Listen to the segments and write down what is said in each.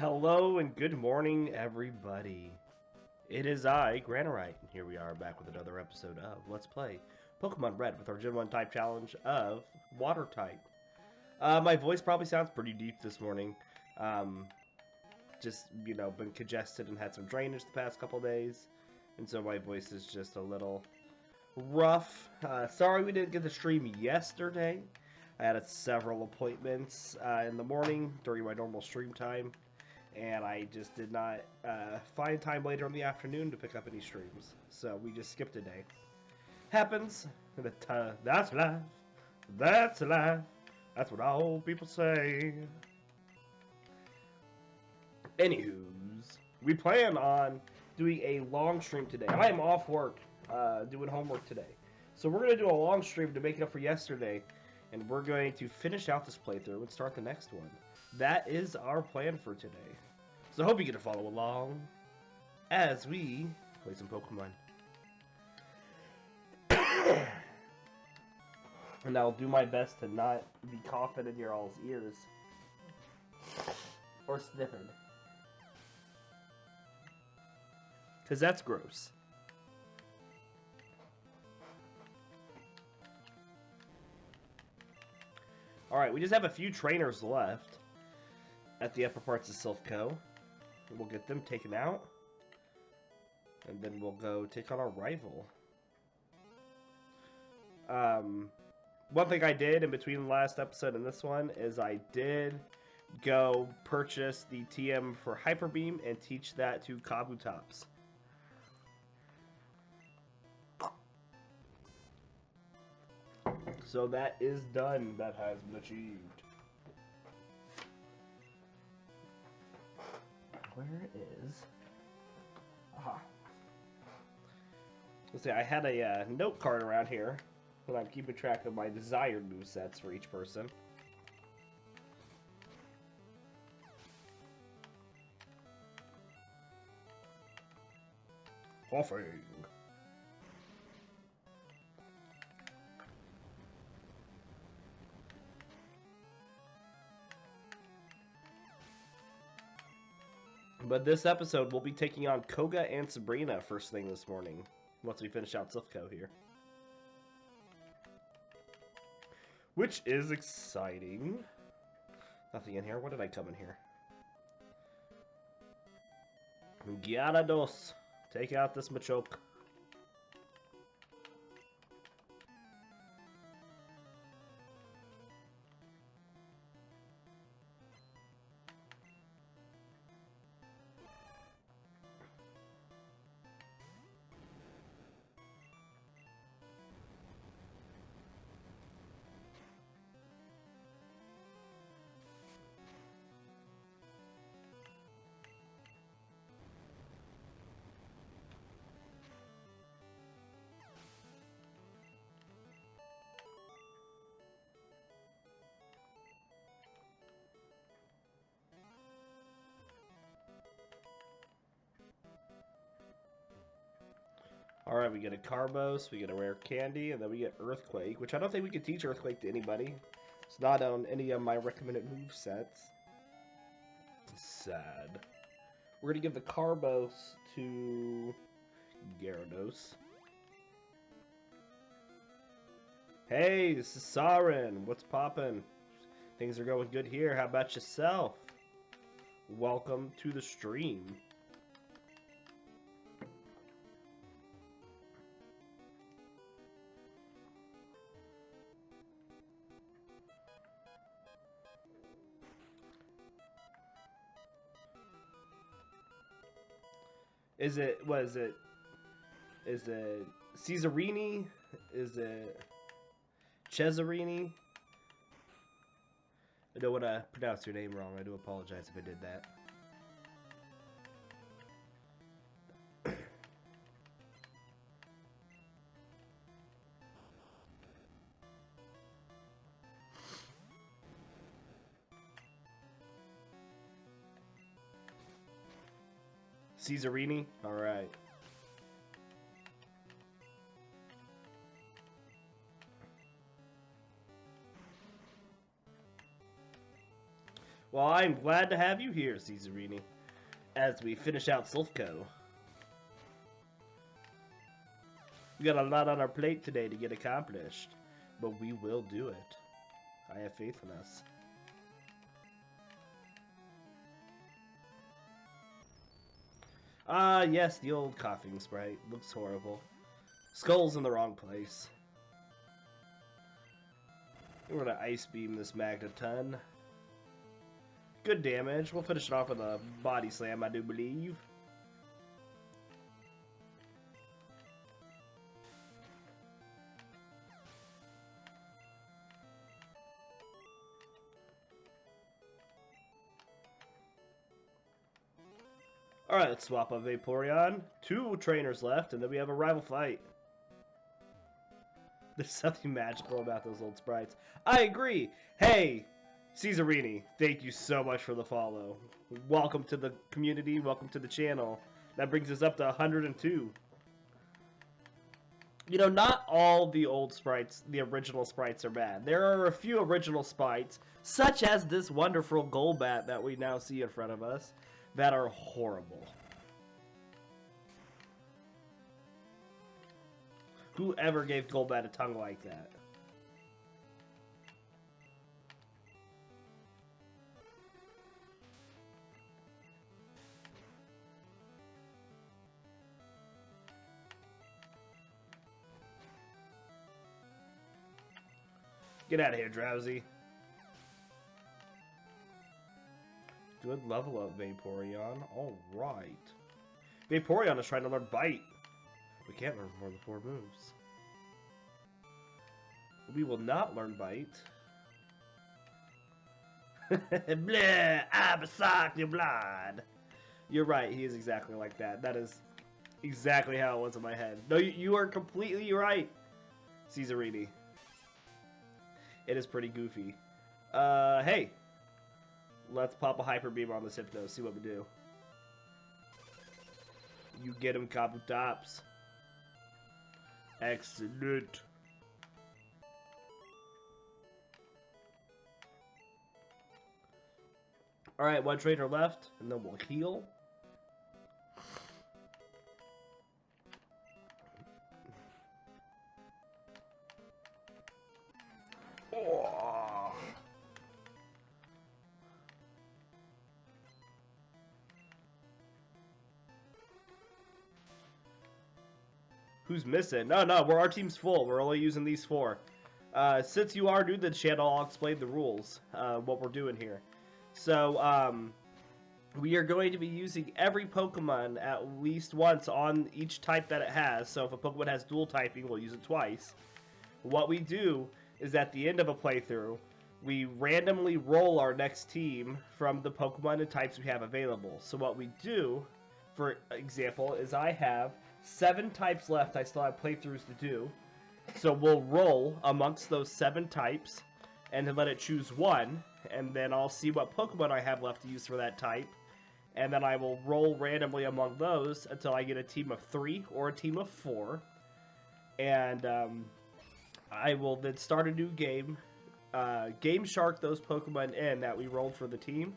Hello and good morning, everybody. It is I, Granorite, and here we are back with another episode of Let's Play Pokemon Red with our Gen 1 type challenge of Water type. My voice probably sounds pretty deep this morning. Just, been congested and had some drainage the past couple days, and so my voice is just a little rough. Sorry we didn't get the stream yesterday. I had several appointments in the morning during my normal stream time, and I just did not find time later in the afternoon to pick up any streams. So we just skipped a day. Happens. That's life. That's life. That's what all people say. Anywho's, we plan on doing a long stream today. I am off work doing homework today. So we're going to do a long stream to make it up for yesterday. And we're going to finish out this playthrough and start the next one. That is our plan for today. So I hope you get to follow along as we play some Pokemon. And I'll do my best to not be coughing in your all's ears. Or sniffing. Because that's gross. Alright, we just have a few trainers left at the upper parts of Silphco. We'll get them taken out. And then we'll go take on our rival. One thing I did in between the last episode and this one is I did go purchase the TM for Hyper Beam and teach that to Kabutops. So that is done. That has been achieved. Where is... Aha. Let's see, I had a note card around here that I'm keeping track of my desired movesets for each person. Coughing. But this episode, we'll be taking on Koga and Sabrina first thing this morning, once we finish out Silphco here. Which is exciting. Nothing in here. What did I come in here? Gyarados. Take out this Machoke. Alright, we get a Carbos, we get a Rare Candy, and then we get Earthquake, which I don't think we can teach Earthquake to anybody. It's not on any of my recommended movesets. Sad. We're going to give the Carbos to Gyarados. Hey, this is Saren. What's poppin'? Things are going good here. How about yourself? Welcome to the stream. Is it Cesarini? Is it Cesarini? I don't want to pronounce your name wrong. I do apologize if I did that. Cesarini? Alright. Well, I'm glad to have you here, Caesarini, as we finish out Silphco. We got a lot on our plate today to get accomplished, but we will do it. I have faith in us. Ah, yes, the old coughing sprite. Looks horrible. Skull's in the wrong place. We're gonna ice beam this Magneton. Good damage. We'll finish it off with a body slam, I do believe. Alright, let's swap up Vaporeon. 2 trainers left, and then we have a rival fight. There's something magical about those old sprites. I agree! Hey, Caesarini, thank you so much for the follow. Welcome to the community, welcome to the channel. That brings us up to 102. You know, not all the old sprites, the original sprites, are bad. There are a few original sprites, such as this wonderful Golbat that we now see in front of us, that are horrible. Whoever gave Golbat a tongue like that? Get out of here, Drowsy. Good level up, Vaporeon. Alright. Vaporeon is trying to learn Bite. We can't learn more than 4 moves. We will not learn Bite. Bleh! I beside your blood. You're right, he is exactly like that. That is exactly how it was in my head. No, you are completely right, Caesarini. It is pretty goofy. Hey. Let's pop a Hyper Beam on this Hypno, see what we do. You get him, Kabutops. Excellent. Alright, 1 trainer left, and then we'll heal. Oh. Who's missing? No, our team's full. We're only using these 4. Since you are new to the channel, I'll explain the rules, what we're doing here. So, we are going to be using every Pokemon at least once on each type that it has. So if a Pokemon has dual typing, we'll use it twice. What we do is at the end of a playthrough, we randomly roll our next team from the Pokemon and types we have available. So what we do, for example, is I have 7 types left I still have playthroughs to do. So we'll roll amongst those 7 types and then let it choose 1, and then I'll see what Pokemon I have left to use for that type, and then I will roll randomly among those until I get a team of 3 or a team of 4, and I will then start a new game, Game Shark those Pokemon in that we rolled for the team,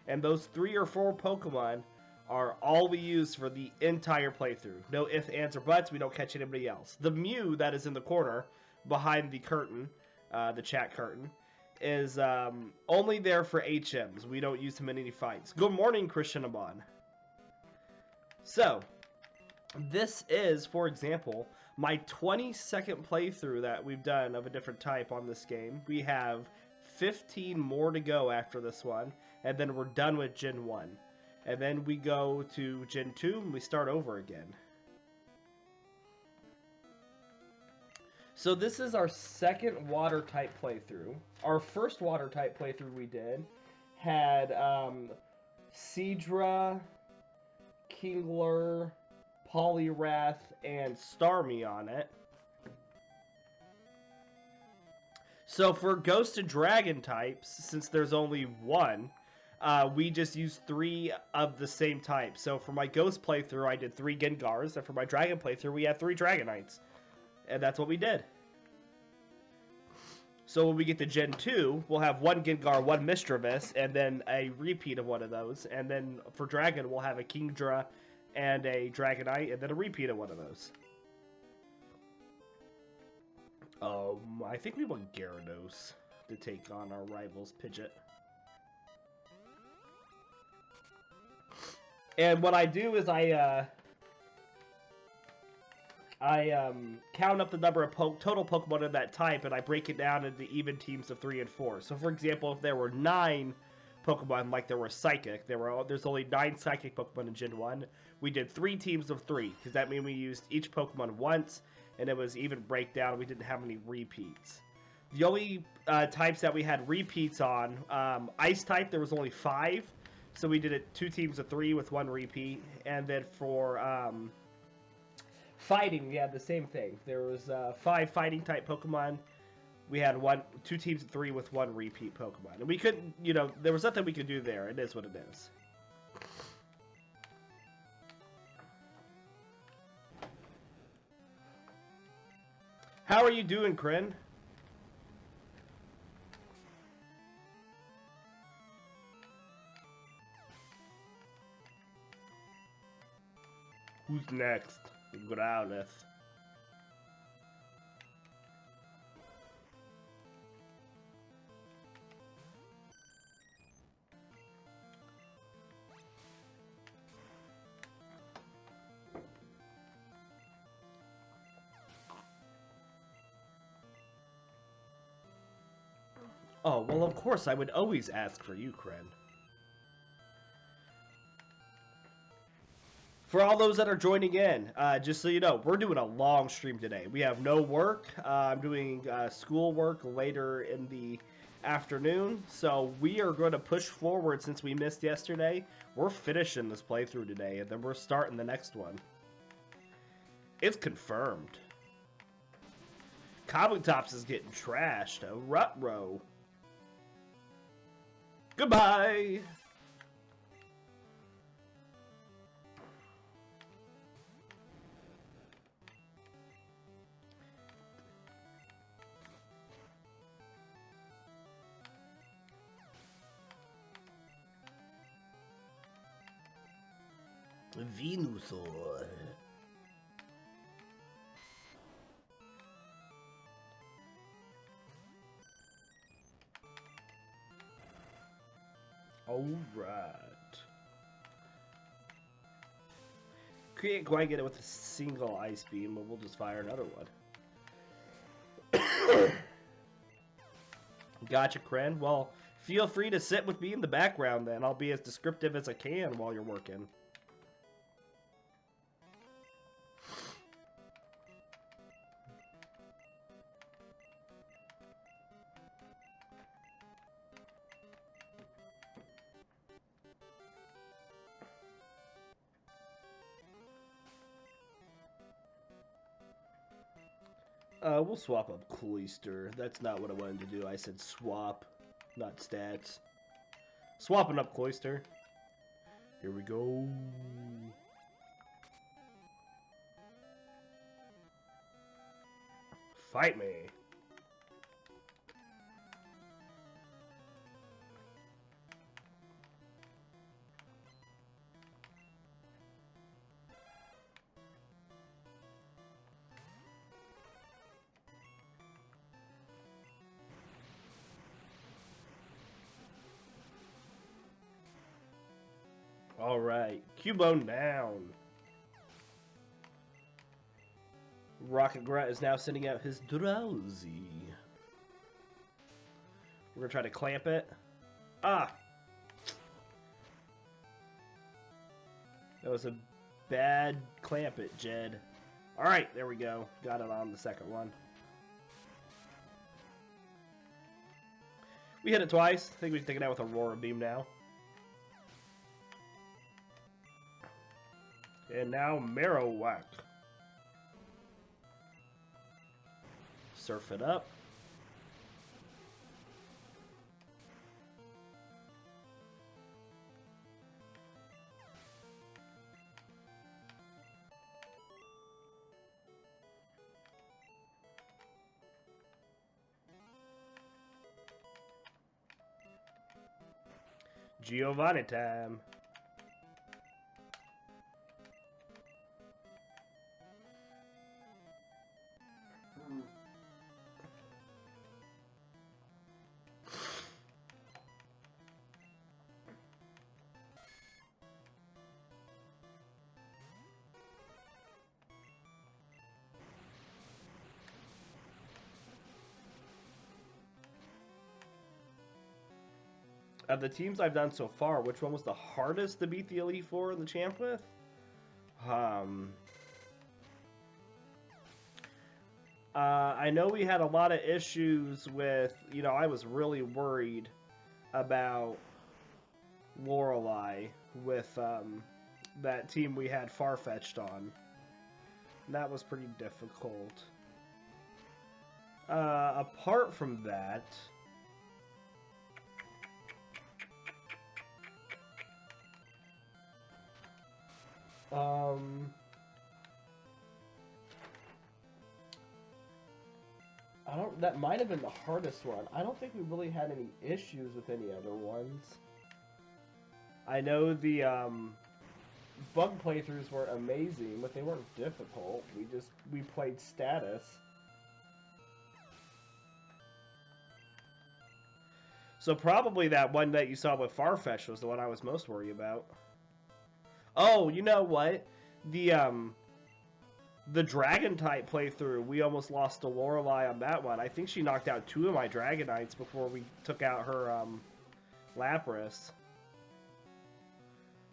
and those 3 or 4 Pokemon are all we use for the entire playthrough. No ifs, ands, or buts. We don't catch anybody else. The Mew that is in the corner behind the curtain, the chat curtain, is only there for HMs. We don't use him in any fights. Good morning, Christian Amon. So, this is, for example, my 22nd playthrough that we've done of a different type on this game. We have 15 more to go after this one, and then we're done with Gen 1. And then we go to Gen 2 and we start over again. So this is our second water type playthrough. Our first water type playthrough we did had Seadra, Kingler, Poliwrath, and Starmie on it. So for Ghost and Dragon types, since there's only one, we just use 3 of the same type. So for my Ghost playthrough, I did 3 Gengars, and for my Dragon playthrough, we had 3 Dragonites. And that's what we did. So when we get to Gen 2, we'll have one Gengar, one Mischievous, and then a repeat of one of those. And then for Dragon, we'll have a Kingdra and a Dragonite, and then a repeat of one of those. I think we want Gyarados to take on our rivals Pidgeot. And what I do is I count up the number of total Pokemon of that type, and I break it down into even teams of 3 and 4. So, for example, if there were 9 Pokemon, like there were Psychic, there's only 9 Psychic Pokemon in Gen 1. We did 3 teams of 3, because that means we used each Pokemon once, and it was even breakdown. We didn't have any repeats. The only types that we had repeats on, Ice type, there was only 5, so we did it 2 teams of 3 with 1 repeat, and then for Fighting, we had the same thing. There was 5 fighting type Pokemon. We had 2 teams of 3 with 1 repeat Pokemon. And we couldn't, there was nothing we could do there. It is what it is. How are you doing, Kryn? Who's next? Growlithe. Oh, well, of course, I would always ask for you, Kryn. For all those that are joining in, just so you know, we're doing a long stream today. We have no work. I'm doing school work later in the afternoon, so we are going to push forward since we missed yesterday. We're finishing this playthrough today, and then we're starting the next one. It's confirmed. Cobbleptops is getting trashed. A Rutro. Goodbye! Venusaur. All right. Can't quite get it with a single Ice Beam, but we'll just fire another one. Gotcha, Kren. Well, feel free to sit with me in the background then. I'll be as descriptive as I can while you're working. We'll swap up Cloyster. That's not what I wanted to do. I said swap, not stats. Swapping up Cloyster. Here we go. Fight me. Alright, Cubone down. Rocket Grunt is now sending out his Drowsy. We're gonna try to clamp it. Ah! That was a bad clamp it, Jed. Alright, there we go. Got it on the second one. We hit it twice. I think we can take it out with Aurora Beam now. And now Marowak. Surf it up. Giovanni time. Of the teams I've done so far, which one was the hardest to beat the Elite Four and the champ with? I know we had a lot of issues with, I was really worried about Lorelei with that team we had Farfetch'd on. And that was pretty difficult. Apart from that... that might have been the hardest one. I don't think we really had any issues with any other ones. I know the bug playthroughs were amazing, but they weren't difficult. We played status. So probably that one that you saw with Farfetch was the one I was most worried about. Oh, you know what? The Dragon type playthrough, we almost lost to Lorelei on that one. I think she knocked out 2 of my Dragonites before we took out her Lapras.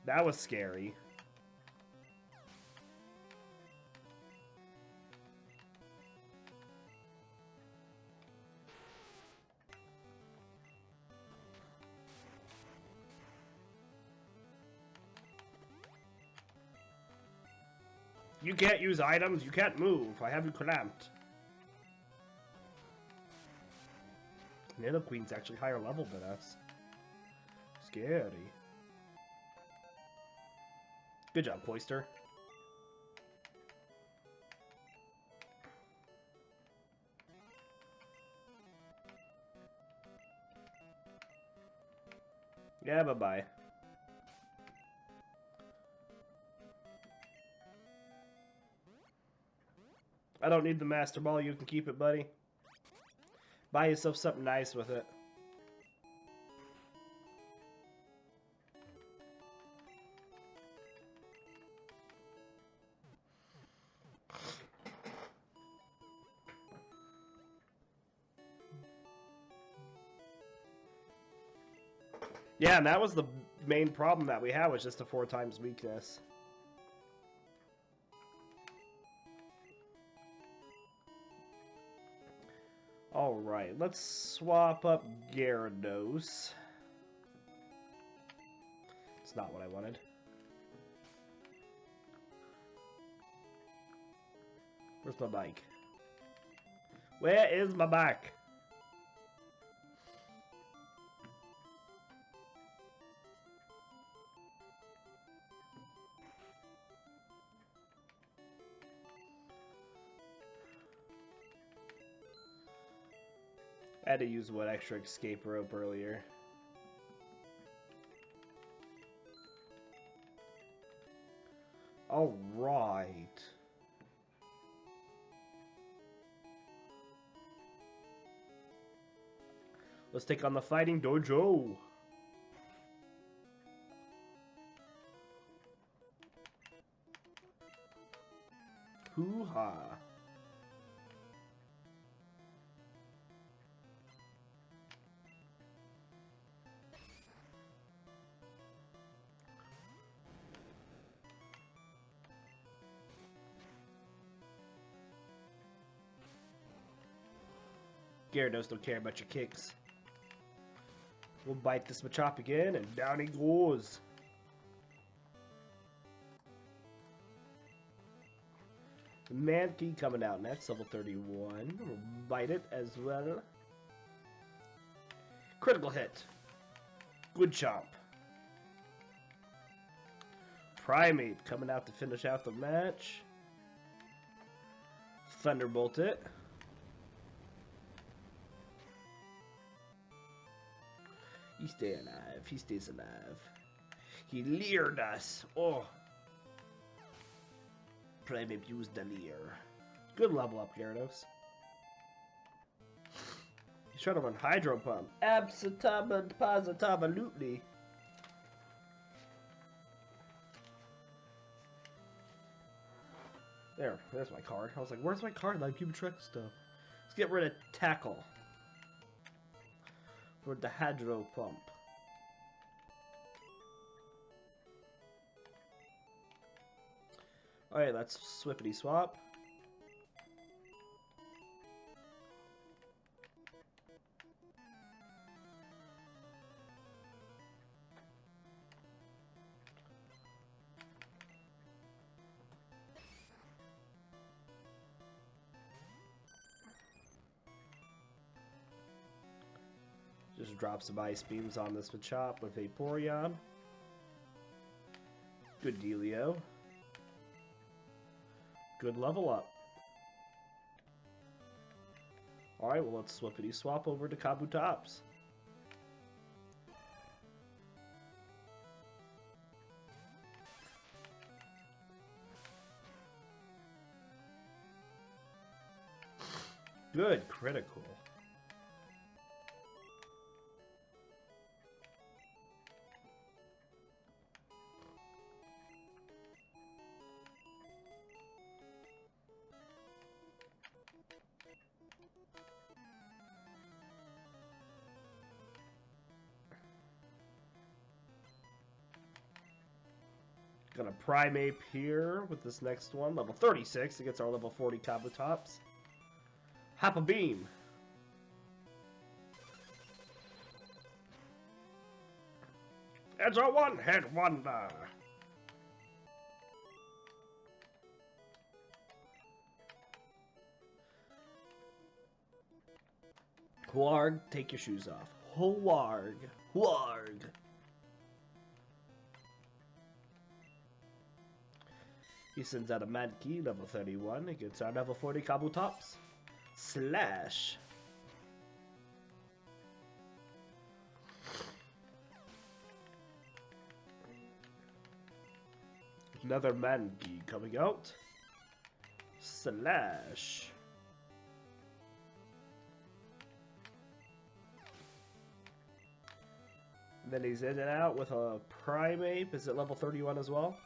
That was scary. You can't use items, you can't move. I have you clamped. Nidoqueen's actually higher level than us. Scary. Good job, Cloyster. Yeah, bye-bye. I don't need the Master Ball, you can keep it, buddy. Buy yourself something nice with it. Yeah, and that was the main problem that we had, was just a 4 times weakness. Alright, let's swap up Gyarados. It's not what I wanted. Where's my bike? Where is my bike? I had to use one extra escape rope earlier. All right. Let's take on the Fighting Dojo. Hoo-ha. Gyarados don't care about your kicks. We'll bite this Machop again, and down he goes. Mankey coming out next, level 31. We'll bite it as well. Critical hit. Good chomp. Primate coming out to finish out the match. Thunderbolt it. He stay alive. He stays alive. He leered us. Oh. Primate used the leer. Good level up, Gyarados. He's trying to run Hydro Pump. Absolutely. There's my card. I was like, where's my card? I'm keeping track of stuff. Let's get rid of Tackle. For the Hydro Pump. Alright, let's swippity swap. Just drop some ice beams on this Machop with Vaporeon. Good dealio. Good level up. Alright, well let's swippity swap over to Kabutops. Good critical. Gonna Primeape here with this next one. Level 36 against our level 40 Kabutops. Hop a Beam. It's a one-hit wonder. Warg, take your shoes off. Warg. Warg. He sends out a Mankey, level 31, against our level 40 Kabutops. Slash. Another Mankey coming out. Slash. And then he's in and out with a Primeape. Is it level 31 as well?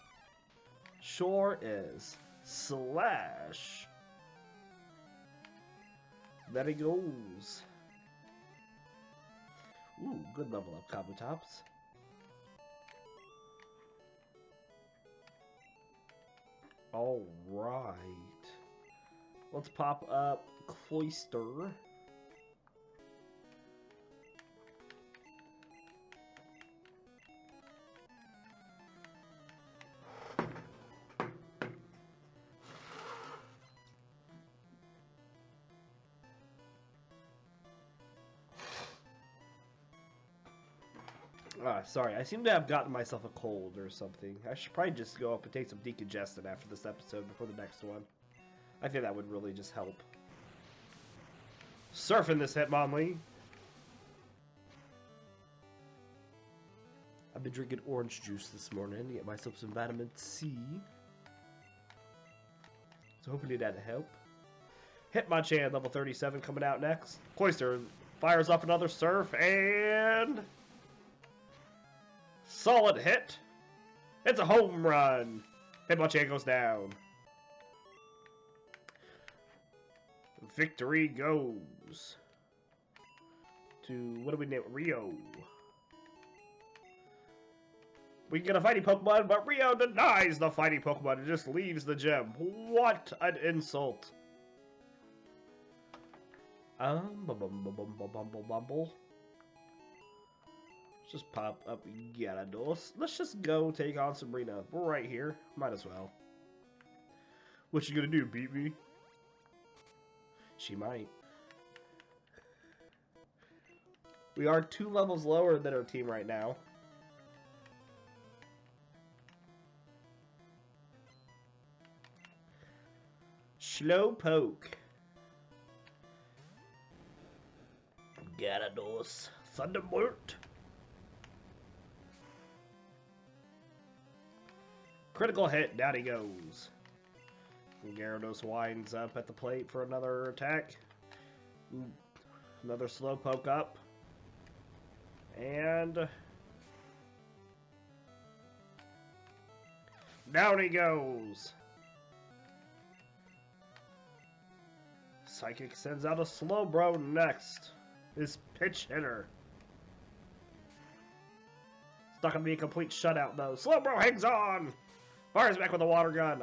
Sure is. Slash. There he goes. Ooh, good level up, Kabutops. Alright. Let's pop up Cloyster. Sorry, I seem to have gotten myself a cold or something. I should probably just go up and take some decongestant after this episode before the next one. I think that would really just help. Surfing this Hitmonlee. I've been drinking orange juice this morning to get myself some vitamin C. So hopefully that'll help. Hitmonchan, level 37, coming out next. Cloyster fires up another Surf, and... solid hit. It's a home run. Hitmonchan goes down. Victory goes to, what do we name it? Rio. We can get a fighting Pokemon, but Rio denies the fighting Pokemon and just leaves the gym. What an insult. Bumble. Just pop up Gyarados. Let's just go take on Sabrina. We're right here. Might as well. What you gonna do, beat me? She might. We are 2 levels lower than our team right now. Slowpoke. Gyarados. Thunderbolt. Critical hit, down he goes. Gyarados winds up at the plate for another attack. Another slow poke up. And down he goes. Psychic sends out a Slowbro next. His pitch hitter. It's not going to be a complete shutout though. Slowbro hangs on! Fires back with a water gun.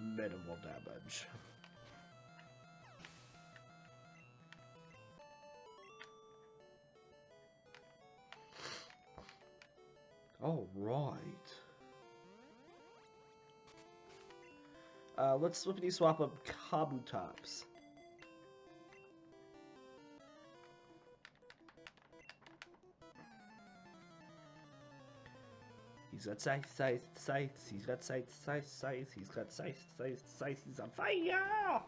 Minimal damage. All right. Let's flippity swap up Kabutops. He's got sights, he's got sights, he's got sights, he's on fire!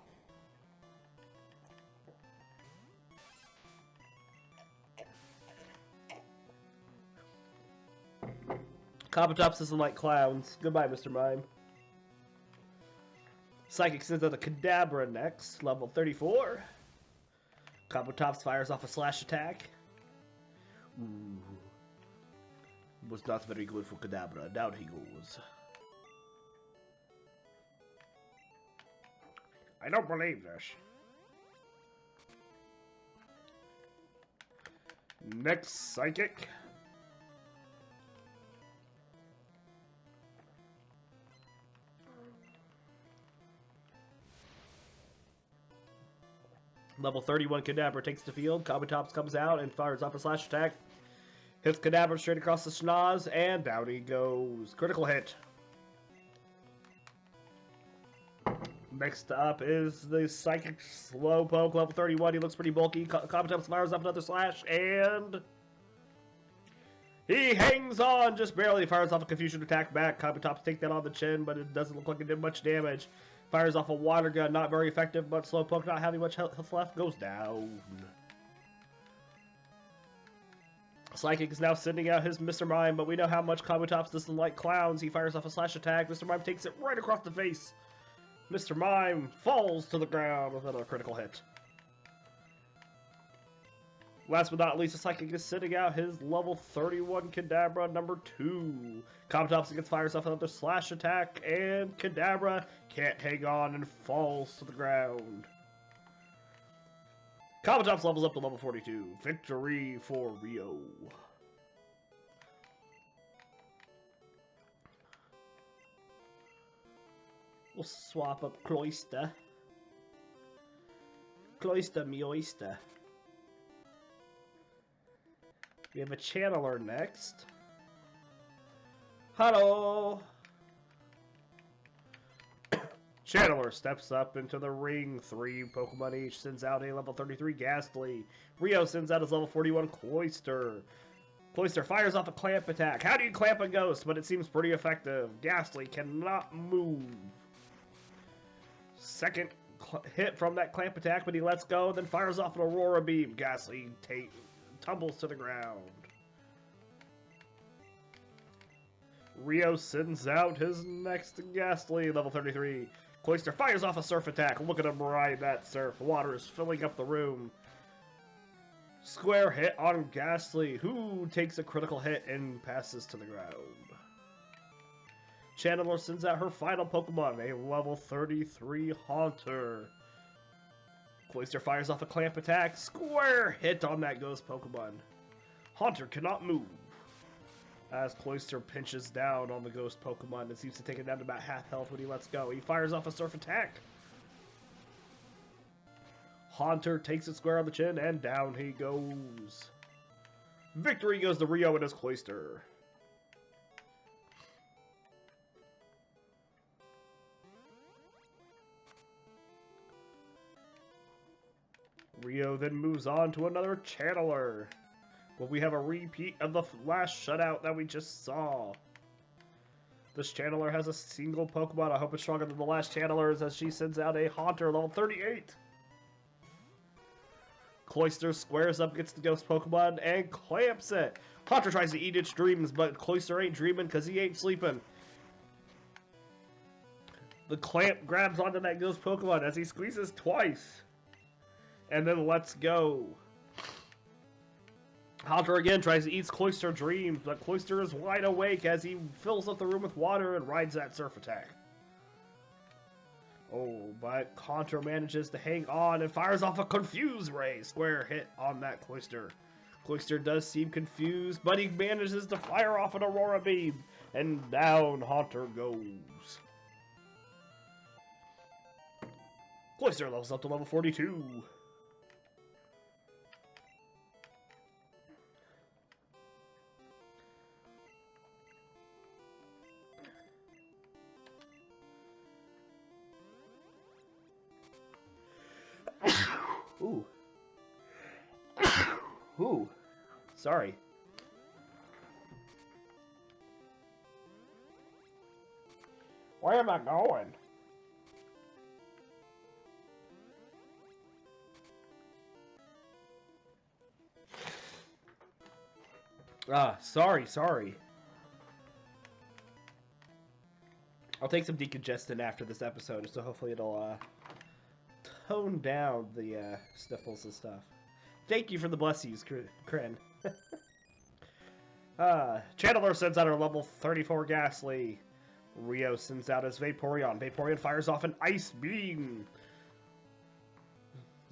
Kabutops doesn't like clowns. Goodbye, Mr. Mime. Psychic sends out a Kadabra next, level 34. Kabutops fires off a slash attack. Ooh. Was not very good for Kadabra. Down he goes. I don't believe this. Next Psychic. Level 31 Kadabra takes the field. Kabutops comes out and fires off a slash attack. Hits Kadabra straight across the schnoz, and down he goes. Critical hit. Next up is the Psychic Slowpoke, level 31. He looks pretty bulky. Kabutops fires up another slash, and he hangs on just barely. Fires off a Confusion attack back. Kabutops take that on the chin, but it doesn't look like it did much damage. Fires off a water gun, not very effective, but Slowpoke, not having much health left, goes down. Psychic is now sending out his Mr. Mime, but we know how much Kabutops doesn't like clowns. He fires off a slash attack. Mr. Mime takes it right across the face. Mr. Mime falls to the ground with another critical hit. Last but not least, the Psychic is sending out his level 31 Kadabra number 2. Kabutops gets fires off another slash attack, and Kadabra can't hang on and falls to the ground. Kabutops levels up to level 42. Victory for Rio. We'll swap up Cloyster. Cloyster me oyster. We have a Channeler next. Hello! Channeler steps up into the ring. 3 Pokemon each. Sends out a level 33 Ghastly. Rio sends out his level 41 Cloyster. Cloyster fires off a Clamp attack. How do you clamp a ghost? But it seems pretty effective. Ghastly cannot move. Second hit from that Clamp attack, but he lets go, then fires off an Aurora Beam. Ghastly tumbles to the ground. Rio sends out his next Ghastly, level 33. Cloyster fires off a Surf attack. Look at him ride that Surf. Water is filling up the room. Square hit on Ghastly, who takes a critical hit and passes to the ground. Channeler sends out her final Pokemon, a level 33 Haunter. Cloyster fires off a Clamp attack. Square hit on that ghost Pokemon. Haunter cannot move. As Cloyster pinches down on the ghost Pokemon and seems to take it down to about half health when he lets go. He fires off a Surf attack. Haunter takes it square on the chin, and down he goes. Victory goes to Rio and his Cloyster. Rio then moves on to another Channeler. Well, we have a repeat of the last shutout that we just saw. This Channeler has a single Pokemon. I hope it's stronger than the last Channelers as she sends out a Haunter level 38. Cloyster squares up against the ghost Pokemon and clamps it. Haunter tries to eat its dreams, but Cloyster ain't dreaming because he ain't sleeping. The clamp grabs onto that ghost Pokemon as he squeezes twice. And then lets go. Haunter again tries to eat Cloyster dreams, but Cloyster is wide awake as he fills up the room with water and rides that surf attack. Oh, but Haunter manages to hang on and fires off a Confuse Ray. Square hit on that Cloyster. Cloyster does seem confused, but he manages to fire off an Aurora Beam, and down Haunter goes. Cloyster levels up to level 42. Ooh. Ooh. Sorry. Where am I going? Sorry. I'll take some decongestant after this episode, so hopefully it'll, tone down the, sniffles and stuff. Thank you for the blessies, Kren. Channeler sends out her level 34 Ghastly. Rio sends out his Vaporeon. Vaporeon fires off an Ice Beam.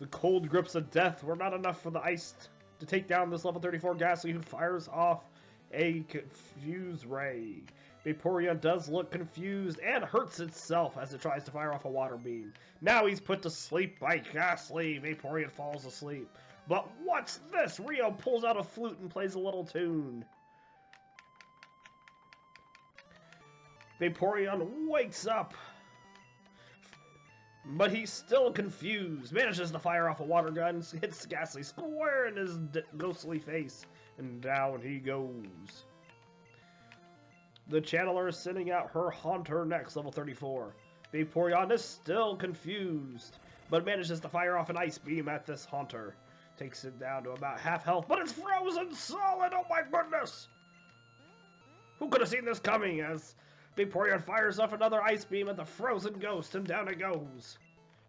The cold grips of death were not enough for the ice to take down this level 34 Ghastly, who fires off a Confuse Ray. Vaporeon does look confused and hurts itself as it tries to fire off a Water Beam. Now he's put to sleep by Ghastly. Vaporeon falls asleep. But what's this? Rio pulls out a flute and plays a little tune. Vaporeon wakes up, but he's still confused. Manages to fire off a water gun, hits Ghastly square in his ghostly face, and down he goes. The Channeler is sending out her Haunter next, level 34. Vaporeon is still confused, but manages to fire off an Ice Beam at this Haunter. Takes it down to about half health, but it's frozen solid! Oh my goodness! Who could have seen this coming? As Vaporeon fires off another Ice Beam at the frozen ghost, and down it goes.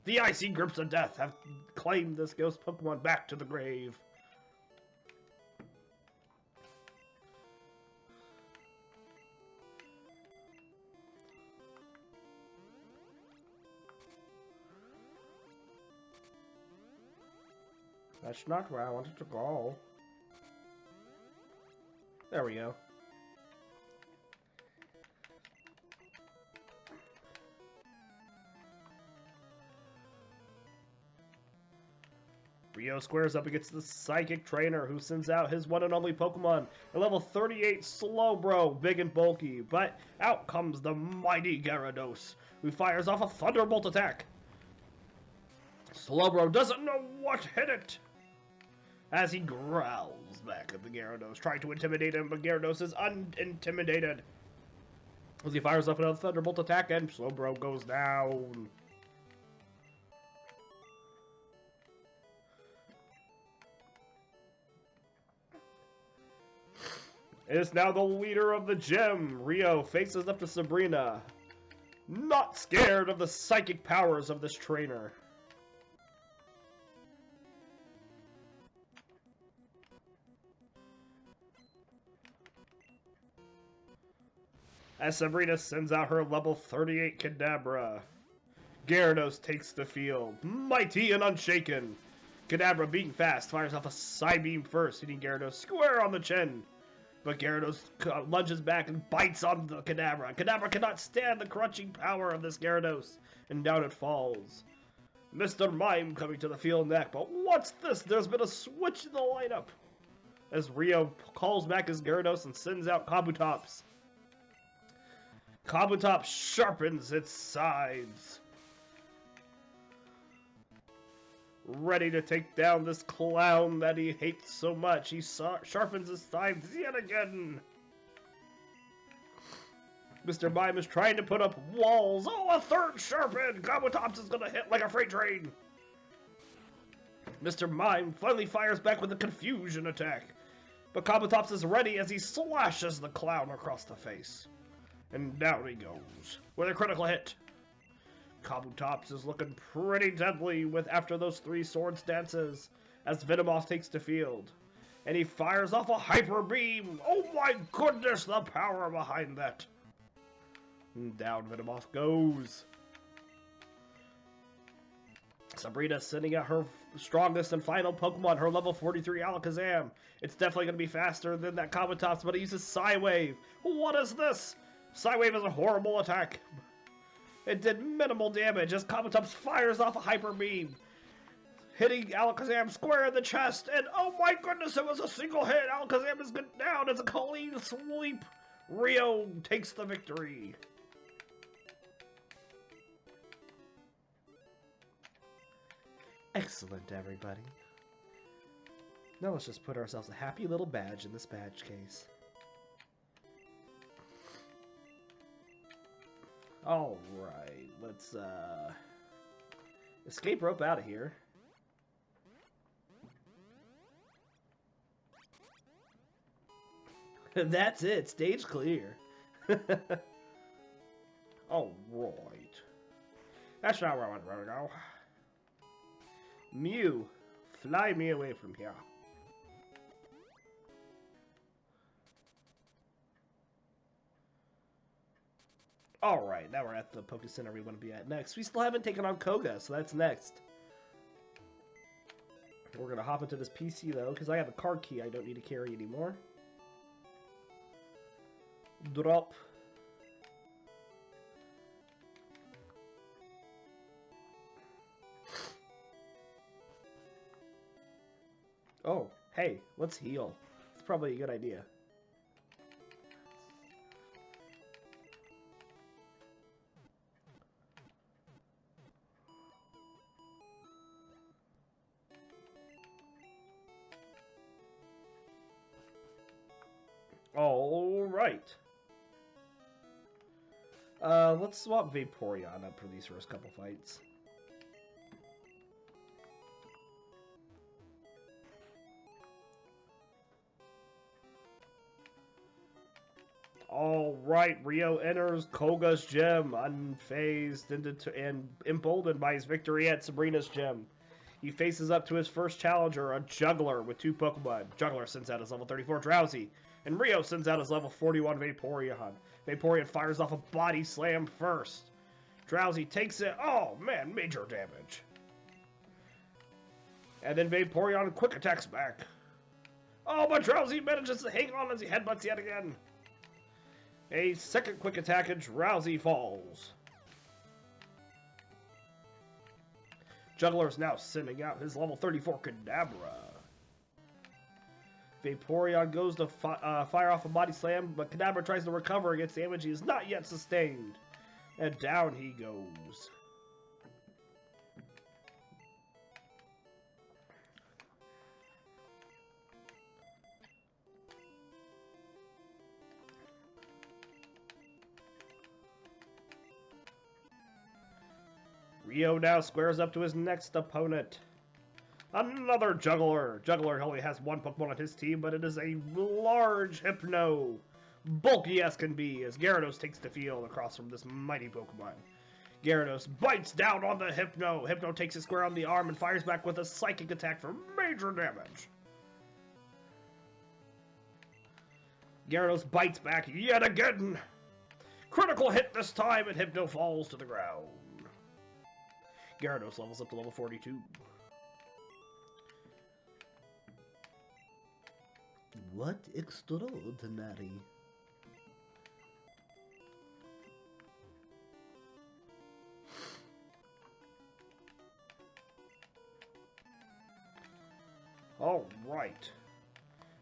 The icy grips of death have claimed this ghost Pokemon back to the grave. That's not where I wanted to go. There we go. Rio squares up against the Psychic Trainer, who sends out his one and only Pokemon, a level 38 Slowbro, big and bulky, but out comes the mighty Gyarados, who fires off a Thunderbolt attack. Slowbro doesn't know what hit it, as he growls back at the Gyarados, trying to intimidate him, but Gyarados is unintimidated. As he fires off another Thunderbolt attack, and Slowbro goes down. It is now the leader of the gym. Rio faces up to Sabrina, not scared of the psychic powers of this trainer. As Sabrina sends out her level 38 Kadabra, Gyarados takes the field, mighty and unshaken. Kadabra, being fast, fires off a Psybeam first, hitting Gyarados square on the chin. But Gyarados lunges back and bites on the Kadabra. Kadabra cannot stand the crunching power of this Gyarados, and down it falls. Mr. Mime coming to the field next, but what's this? There's been a switch in the lineup. As Rio calls back his Gyarados and sends out Kabutops. Kabutops sharpens its sides, ready to take down this clown that he hates so much. He sharpens his sides yet again. Mr. Mime is trying to put up walls. Oh, a third sharpen! Kabutops is gonna hit like a freight train. Mr. Mime finally fires back with a confusion attack. But Kabutops is ready as he slashes the clown across the face. And down he goes, with a critical hit. Kabutops is looking pretty deadly after those 3 swords dances, as Venomoth takes the field. And he fires off a hyper beam! Oh my goodness, the power behind that! And down Venomoth goes. Sabrina sending out her strongest and final Pokemon, her level 43 Alakazam. It's definitely going to be faster than that Kabutops, but it uses Psywave. What is this? Psywave is a horrible attack. It did minimal damage as Kabutops fires off a Hyper Beam, hitting Alakazam square in the chest, and oh my goodness, it was a single hit. Alakazam is down as a clean sweep. Rio takes the victory. Excellent, everybody. Now let's just put ourselves a happy little badge in this badge case. Alright, let's escape rope out of here. That's it, stage clear. Alright. That's not where I want to go. Mew, fly me away from here. Alright, now we're at the Poké Center we want to be at next. We still haven't taken on Koga, so that's next. We're going to hop into this PC, though, because I have a card key I don't need to carry anymore. Drop. Oh, hey, let's heal. It's probably a good idea. Alright. Let's swap Vaporeon up for these first couple fights. Alright, Rio enters Koga's gym, unfazed and emboldened by his victory at Sabrina's gym. He faces up to his first challenger, a Juggler with 2 Pokemon. Juggler sends out his level 34 Drowsy, and Rio sends out his level 41 Vaporeon. Vaporeon fires off a Body Slam first. Drowsy takes it. Oh man, major damage. And then Vaporeon quick attacks back. Oh, but Drowsy manages to hang on as he headbutts yet again. A second quick attack and Drowsy falls. Juggler is now sending out his level 34 Kadabra. Vaporeon goes to fire off a Body Slam, but Kadabra tries to recover against damage he is not yet sustained. And down he goes. Rio now squares up to his next opponent. Another Juggler. Juggler only has 1 Pokemon on his team, but it is a large Hypno. Bulky as can be, as Gyarados takes the field across from this mighty Pokemon. Gyarados bites down on the Hypno. Hypno takes it square on the arm and fires back with a Psychic attack for major damage. Gyarados bites back yet again. Critical hit this time, and Hypno falls to the ground. Gyarados levels up to level 42. What extraordinary. Alright.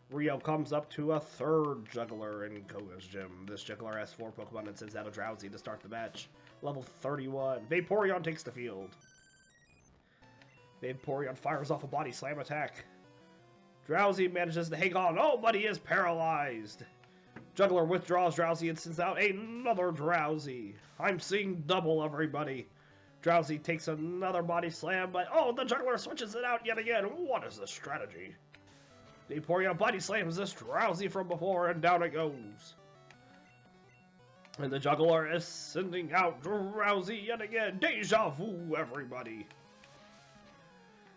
Rio comes up to a third Juggler in Koga's gym. This Juggler has 4 Pokemon and sends out a Drowsy to start the match. Level 31. Vaporeon takes the field. Vaporeon fires off a Body Slam attack. Drowsy manages to hang on. Oh, but he is paralyzed. Juggler withdraws Drowsy and sends out another Drowsy. I'm seeing double, everybody. Drowsy takes another body slam, but oh, the juggler switches it out yet again. What is the strategy? Vaporeon body slams this Drowsy from before, and down it goes. And the juggler is sending out Drowsy yet again. Deja vu, everybody.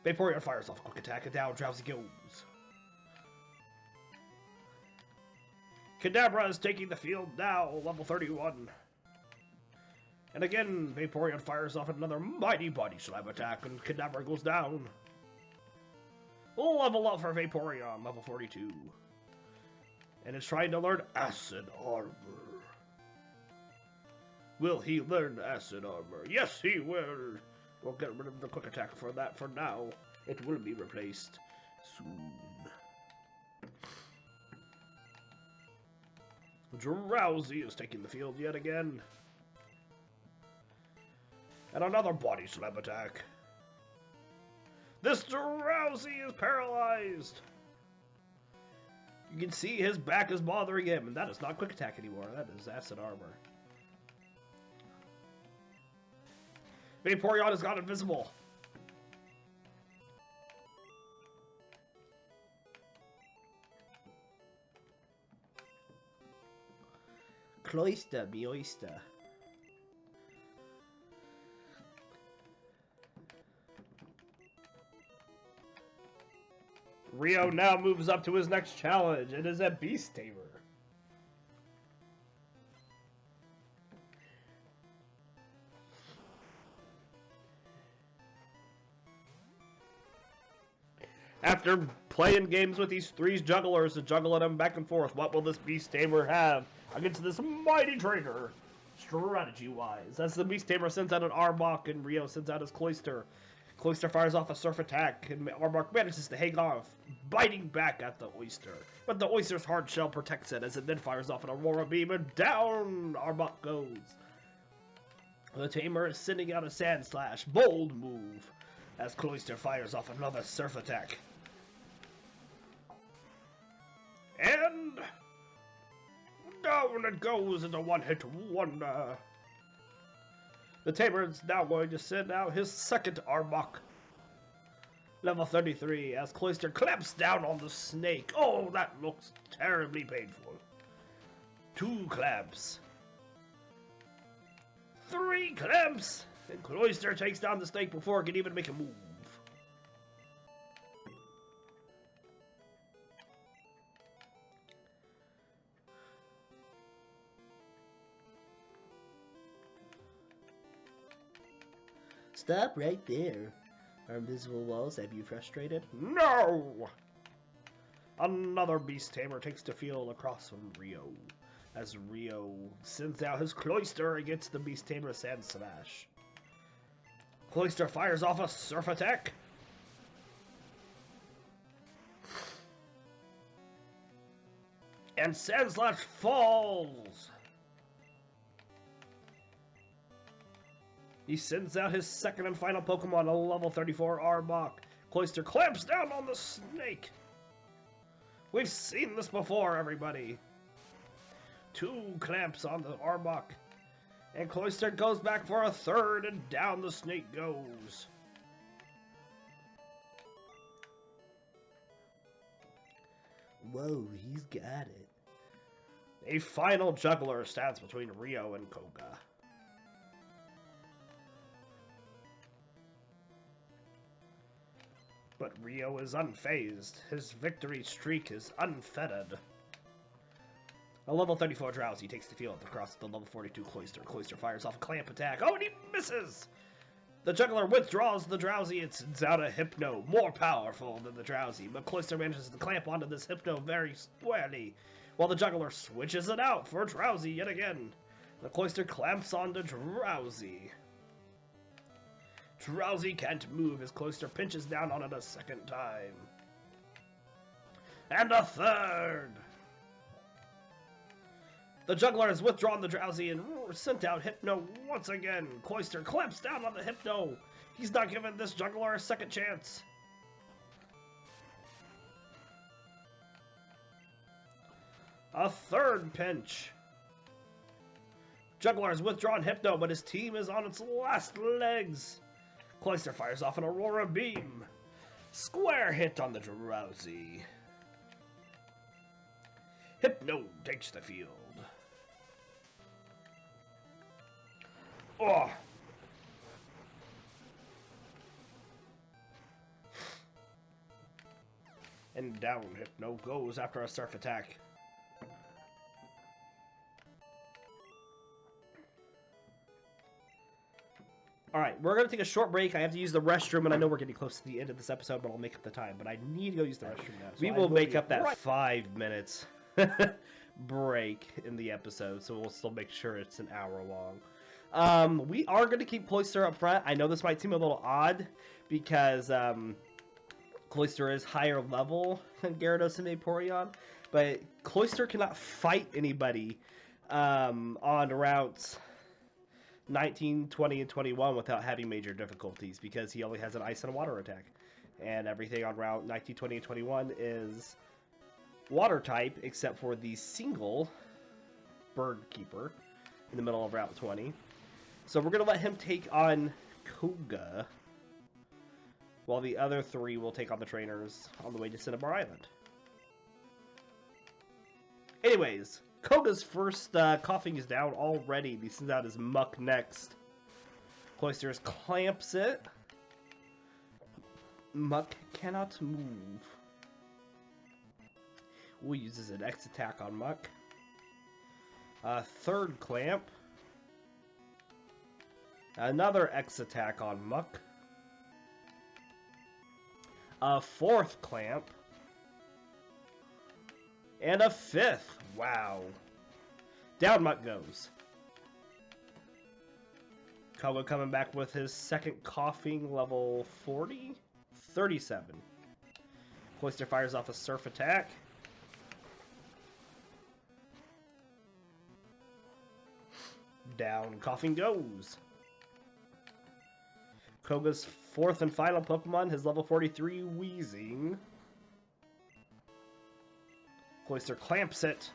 Vaporeon fires off a quick attack, and down Drowsy goes. Kadabra is taking the field now, level 31. And again, Vaporeon fires off another mighty body slam attack, and Kadabra goes down. Level up for Vaporeon, level 42. And it's trying to learn Acid Armor. Will he learn Acid Armor? Yes, he will! We'll get rid of the quick attack for that for now. It will be replaced soon. Drowsy is taking the field yet again. And another body slam attack. This Drowsy is paralyzed. You can see his back is bothering him, and that is not quick attack anymore. That is Acid Armor. Vaporeon has gone invisible. Cloyster, me oyster. Rio now moves up to his next challenge. It is a Beast Tamer. After playing games with these three jugglers and juggling them back and forth, what will this Beast Tamer have against this mighty trainer, strategy-wise? As the Beast Tamer sends out an Arbok and Rio sends out his Cloyster. Cloyster fires off a Surf Attack, and Arbok manages to hang off, biting back at the Oyster. But the Oyster's hard shell protects it as it then fires off an Aurora Beam, and down Arbok goes. The Tamer is sending out a Sand Slash, bold move, as Cloyster fires off another Surf Attack. And down it goes into one-hit wonder. The Tamer is now going to send out his second Arbok. Level 33, as Cloyster clamps down on the snake. Oh, that looks terribly painful. 2 clamps. 3 clamps! And Cloyster takes down the snake before it can even make a move. Stop right there. Are invisible walls have you frustrated? No! Another Beast Tamer takes the field across from Rio, as Rio sends out his Cloyster against the Beast Tamer Sand Slash. Cloyster fires off a Surf Attack. And Sand Slash falls! He sends out his second and final Pokemon, a level 34 Arbok. Cloyster clamps down on the snake. We've seen this before, everybody. 2 clamps on the Arbok. And Cloyster goes back for a third, and down the snake goes. Whoa, he's got it. A final juggler stands between Rio and Koga. But Rio is unfazed. His victory streak is unfettered. A level 34 Drowsy takes the field across the level 42 Cloyster. Cloyster fires off a clamp attack. Oh, and he misses! The juggler withdraws the Drowsy and sends out a Hypno, more powerful than the Drowsy. But Cloyster manages to clamp onto this Hypno very squarely, while the juggler switches it out for Drowsy yet again. The Cloyster clamps onto Drowsy. Drowsy can't move as Cloyster pinches down on it a second time. And a third! The juggler has withdrawn the Drowsy and sent out Hypno once again. Cloyster clamps down on the Hypno. He's not giving this juggler a second chance. A third pinch. Juggler has withdrawn Hypno, but his team is on its last legs. Cloyster fires off an Aurora Beam. Square hit on the Drowsy. Hypno takes the field. Oh! And down Hypno goes after a surf attack. Alright, we're going to take a short break. I have to use the restroom, and I know we're getting close to the end of this episode, but I'll make up the time. But I need to go use the restroom now. So we will make up that 5 minutes break in the episode, so we'll still make sure it's an hour long. We are going to keep Cloyster up front. I know this might seem a little odd, because Cloyster is higher level than Gyarados and Vaporeon, but Cloyster cannot fight anybody on routes 19, 20, and 21 without having major difficulties, because he only has an ice and water attack. And everything on route 19, 20, and 21 is water type, except for the single Bird Keeper in the middle of route 20. So we're going to let him take on Koga, while the other 3 will take on the trainers on the way to Cinnabar Island. Anyways, Koga's first coughing is down already. He sends out his Muck next. Cloyster clamps it. Muck cannot move. We'll use an X attack on Muck. Third clamp. Another X attack on Muck. A fourth clamp. And a fifth. Wow. Down Muck goes. Koga coming back with his second coughing, level 40? 37. Cloyster fires off a surf attack. Down coughing goes. Koga's fourth and final Pokemon, his level 43 Wheezing. Cloyster clamps it.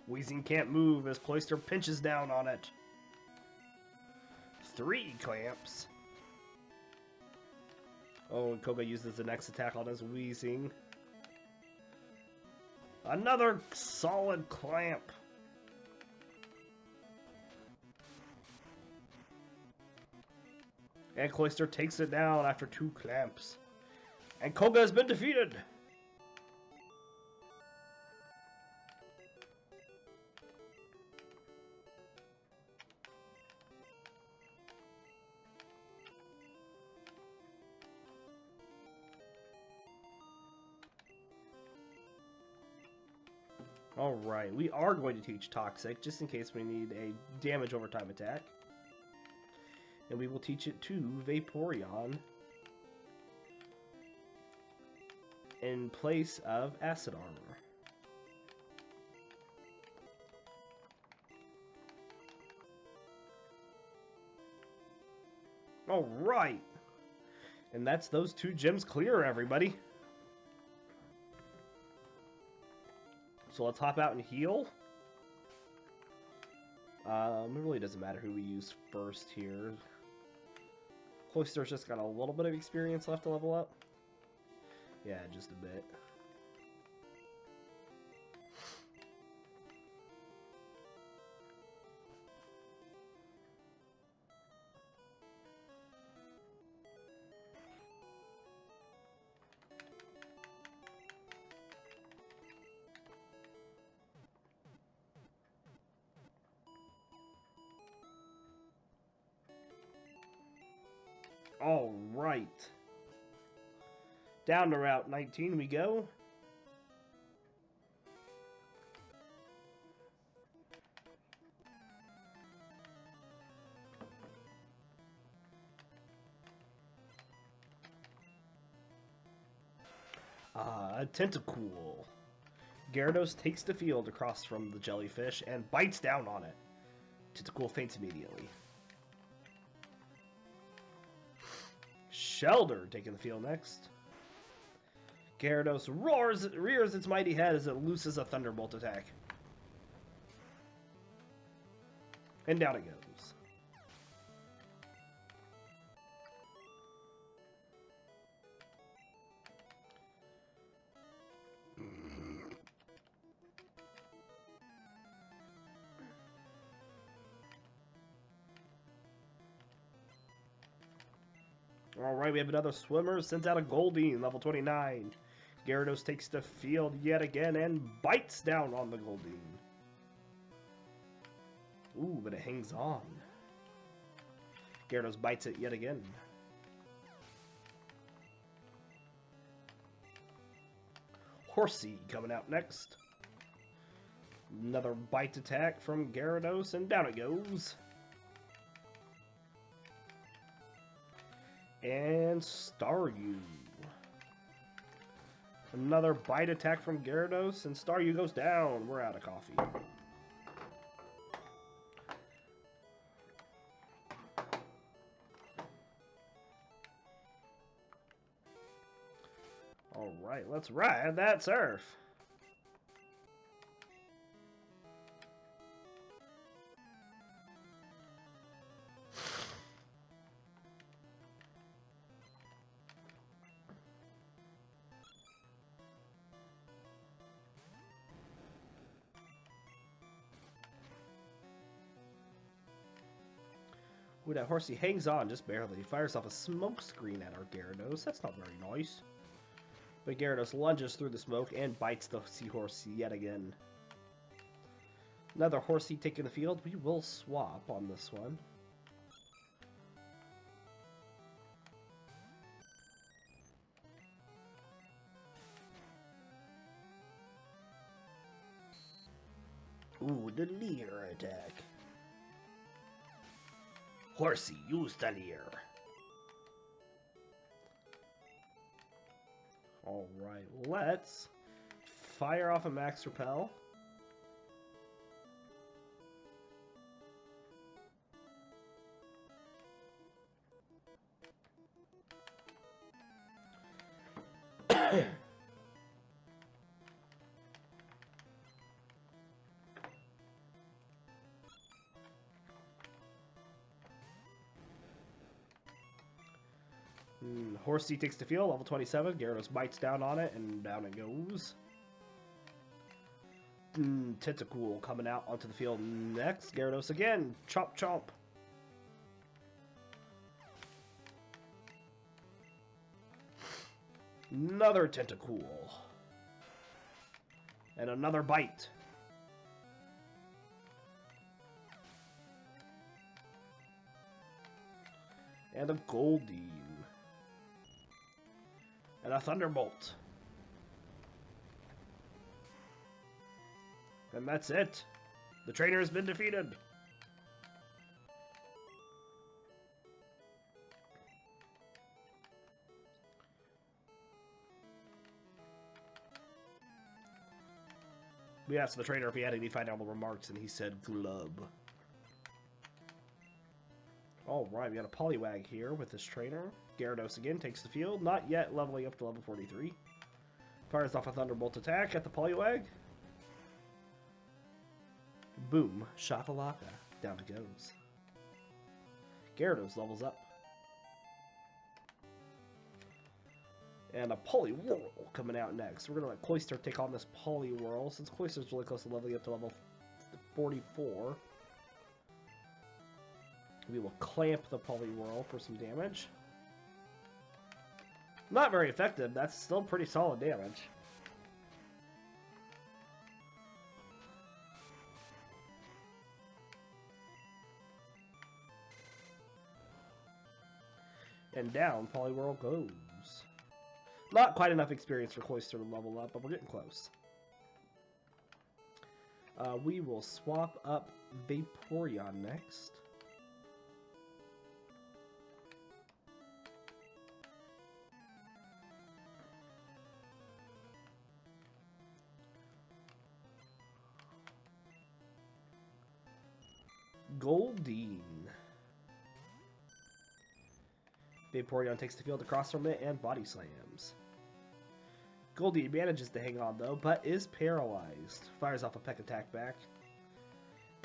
Wheezing can't move as Cloyster pinches down on it. 3 clamps. Oh, and Koga uses the next attack on his Wheezing. Another solid clamp. And Cloyster takes it down after 2 clamps. And Koga has been defeated! Alright, we are going to teach Toxic, just in case we need a damage over time attack. And we will teach it to Vaporeon in place of Acid Armor. Alright! And that's those 2 gyms clear, everybody. So let's hop out and heal. It really doesn't matter who we use first here. Cloyster's just got a little bit of experience left to level up. Yeah, just a bit. All right. Down to Route 19 we go. A Tentacool. Gyarados takes the field across from the jellyfish and bites down on it. Tentacool faints immediately. Shelder taking the field next. Gyarados rears its mighty head as it looses a Thunderbolt attack. And down it goes. Alright, we have another swimmer. Sends out a Goldeen, level 29. Gyarados takes the field yet again and bites down on the Goldeen. Ooh, but it hangs on. Gyarados bites it yet again. Horsey coming out next. Another bite attack from Gyarados, and down it goes. And Staryu. Another bite attack from Gyarados, and Staryu goes down. We're out of coffee. Alright, let's ride that surf. Ooh, that Horsey hangs on just barely. He fires off a smoke screen at our Gyarados. That's not very nice. But Gyarados lunges through the smoke and bites the Seahorse yet again. Another Horsey taking the field. We will swap on this one. Ooh, the Leer attack. Horsey, use the Leer. Alright, let's fire off a Max Repel. Horsey takes the field, level 27. Gyarados bites down on it, and down it goes. Tentacool coming out onto the field next. Gyarados again. Chomp, chomp. Another Tentacool. And another bite. And a Goldeen. And a Thunderbolt. And that's it. The trainer has been defeated. We asked the trainer if he had any final remarks, and he said glub. Alright, we got a Poliwag here with this trainer. Gyarados again takes the field, not yet leveling up to level 43. Fires off a Thunderbolt attack at the Poliwag. Boom, shakalaka, down it goes. Gyarados levels up. And a Poliwhirl coming out next. We're going to let Cloyster take on this Poliwhirl, since Cloyster's really close to leveling up to level 44. We will clamp the Poliwhirl for some damage. Not very effective, that's still pretty solid damage. And down Poliwhirl goes. Not quite enough experience for Cloyster to level up, but we're getting close. We will swap up Vaporeon next. Goldeen. Vaporeon takes the field across from it and body slams. Goldeen manages to hang on though, but is paralyzed. Fires off a Peck attack back.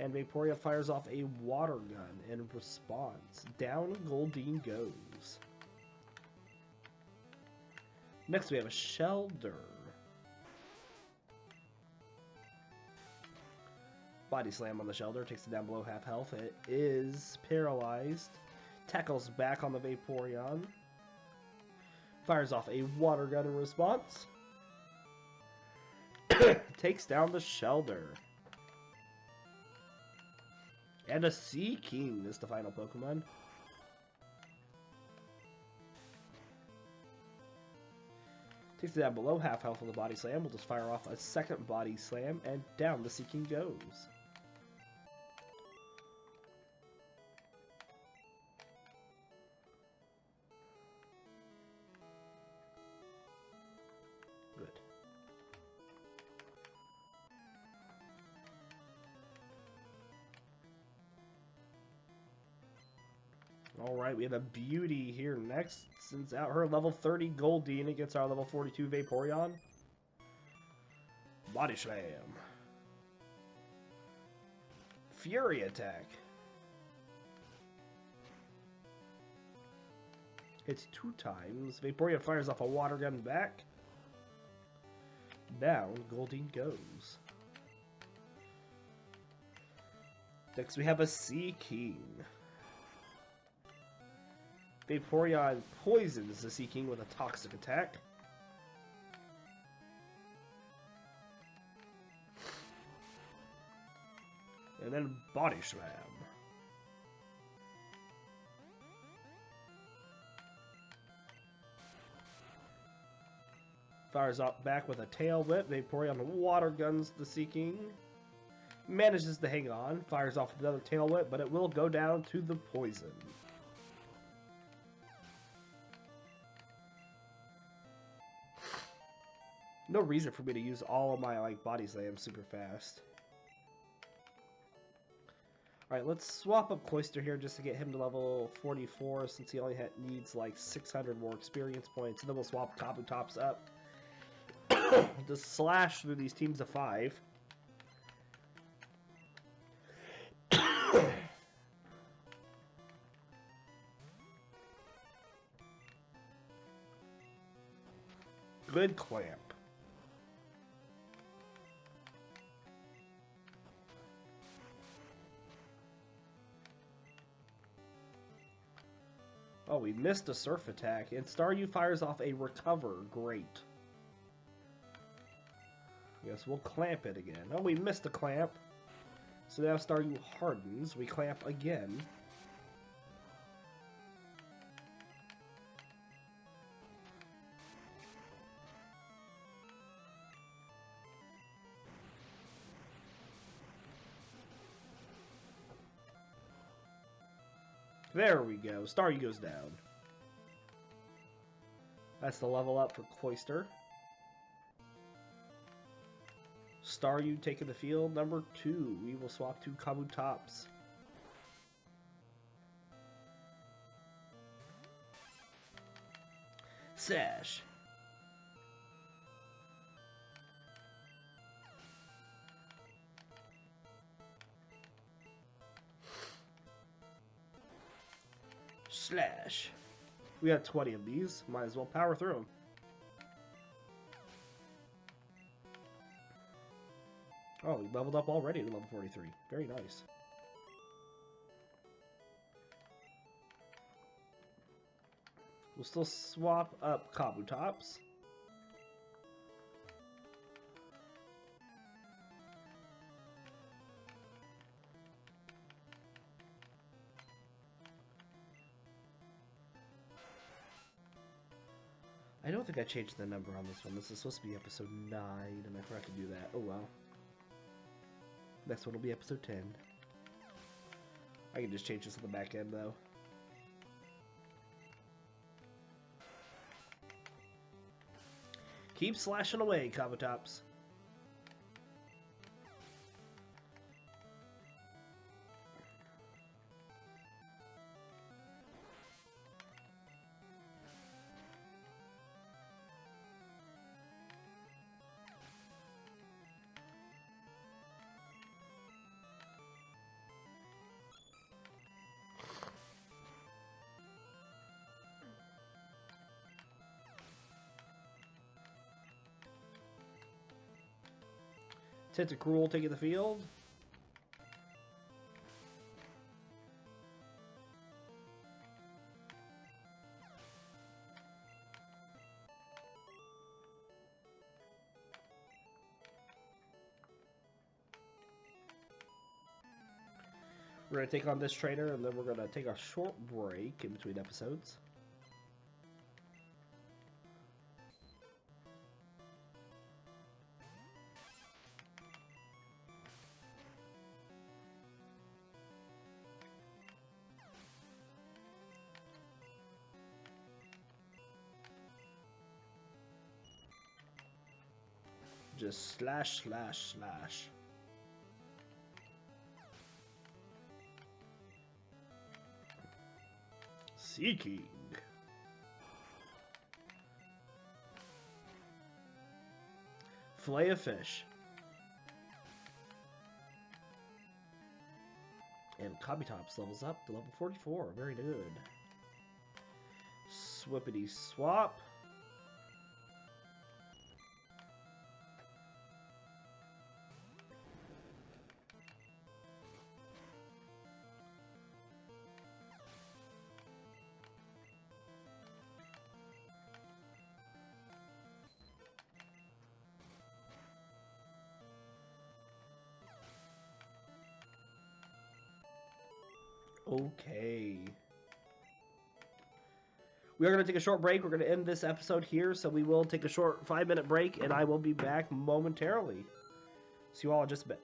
And Vaporeon fires off a water gun in response. Down Goldeen goes. Next we have a Shelter. Body Slam on the Shelter, takes it down below half health. It is paralyzed. Tackles back on the Vaporeon. Fires off a water gun in response. Takes down the Shelter. And a Sea King is the final Pokemon. Takes it down below half health with the Body Slam. We'll just fire off a second Body Slam, and down the Sea King goes. Good. Alright, we have a beauty here next. Sends out her level 30 Goldeen against our level 42 Vaporeon. Body Slam. Fury Attack. Hits 2 times. Vaporeon fires off a water gun back. Down Goldeen goes. Next we have a Sea King. Vaporeon poisons the Sea King with a Toxic Attack. And then Body Slam. Fires up back with a Tail Whip. Vaporeon water guns the Sea King. Manages to hang on. Fires off another Tail Whip, but it will go down to the poison. No reason for me to use all of my Body Slam super fast. Alright, let's swap up Cloyster here just to get him to level 44 since he only needs 600 more experience points. And then we'll swap Kabutops up to slash through these teams of 5. Good clamp. Oh, we missed a Surf Attack, and Staryu fires off a Recover. Great. Yes, we'll clamp it again. Oh, we missed a clamp. So now Staryu hardens. We clamp again. There we go. Staryu goes down. That's the level up for Cloyster. Staryu taking the field. Number 2. We will swap to Kabutops. Sash. Slash. We got 20 of these. Might as well power through them. Oh, we leveled up already to level 43. Very nice. We'll still swap up Kabutops. I don't think I changed the number on this one. This is supposed to be episode 9, and I forgot to do that. Oh well. Next one will be episode 10. I can just change this on the back end, though. Keep slashing away, Kabutops. Tentacruel taking the field. We're going to take on this trainer, and then we're going to take a short break in between episodes. Just slash, slash, slash. Seeking. Fillet of fish. And Kabitops levels up to level 44. Very good. Swippity swap. Okay. We are going to take a short break. We're going to end this episode here, so we will take a short 5-minute break, and I will be back momentarily. See you all in just a bit.